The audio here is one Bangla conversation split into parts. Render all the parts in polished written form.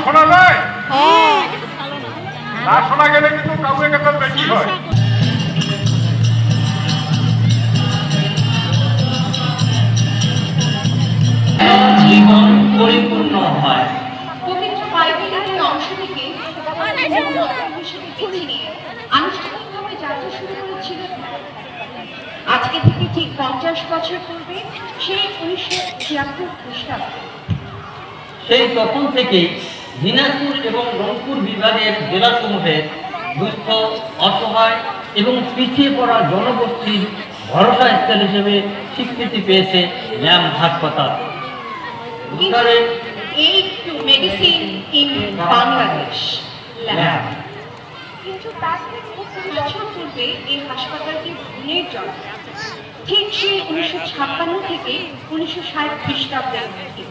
শোনা যায়? না শোনা গেলে কিন্তু কাউকে কাছে বেশি হয়। জীবন পরিপূর্ণ হয়। পবিত্র বাইবেলের এই অংশ থেকে আনুষ্ঠানিকভাবে যাত্রা শুরু করেছিল আজকে থেকে ঠিক 50 বছর পূর্বে, সেই 1976 খ্রিস্টাব্দে। সেই তখন থেকেই দিনাজপুর এবং রংপুর বিভাগের জেলাসমূহে দুস্থ, অসহায় এবং পিছিয়ে পড়া জনগোষ্ঠীর ভরসা স্থল হিসেবে স্বীকৃতি পেয়েছে ল্যাম্ব হাসপাতাল। Aid to Medicine in Bangladesh, lamb. কিন্তু তার থেকে 50 বছর পূর্বে এই হাসপাতালটি ভ্রূণের জন্ম, ঠিক সেই 1956 থেকে 1960 খ্রিস্টাব্দের মধ্যে।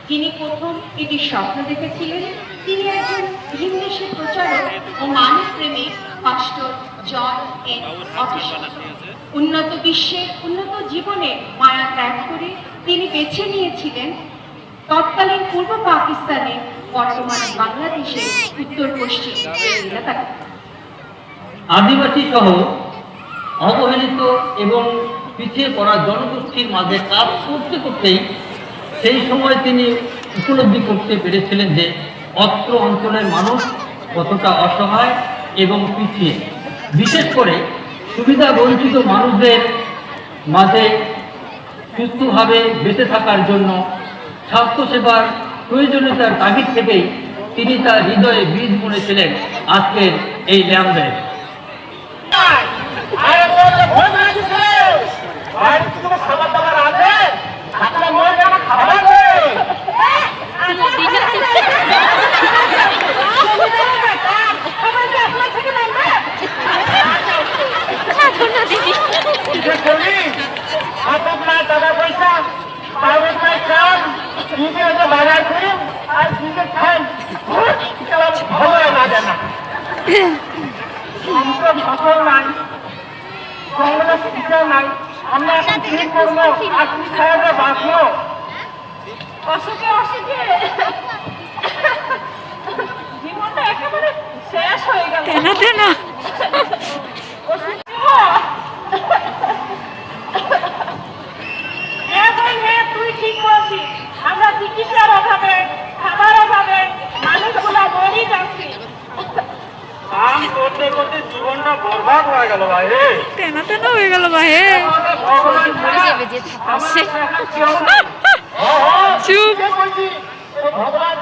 যিনি প্রথম এটি স্বপ্ন দেখেছিলেন তিনি একজন ভিনদেশী প্রচারক ও মানব প্রেমিক পাস্টর জন এন অটিসন। উন্নত বিশ্বের উন্নত জীবনে মায়া ত্যাগ করে তিনি বেছে নিয়েছিলেন তৎকালীন পূর্ব পাকিস্তানে, বর্তমান বাংলাদেশের উত্তর পশ্চিম এলাকাতে। আদিবাসী সহ অবহেলিত এবং পিছিয়ে পড়া জনগোষ্ঠীর মাঝে কাজ করতে করতেই সেই সময় তিনি উপলব্ধি করতে পেরেছিলেন যে অত্র অঞ্চলের মানুষ কতটা অসহায় এবং পিছিয়ে। বিশেষ করে সুবিধা বঞ্চিত মানুষদের মাঝে সুস্থভাবে বেঁচে থাকার জন্য স্বাস্থ্যসেবার প্রয়োজনীয়তার তাগিদ থেকেই তিনি তার হৃদয়ে বীজ বুনেছিলেন আজকের এই ল্যাম্বের। জীবনটা একেবারে শেষ হয়ে গেল। তুই ঠিক বলছিস, আমরা চিকিৎসার অভাবে, খাবার অভাবে মানুষগুলা মরে যাচ্ছি। কাম করতে করতে জীবনটা বরবাদ হয়ে গেল ভাই। তেনা হয়ে গেল ভাই। চুপ। ভগবান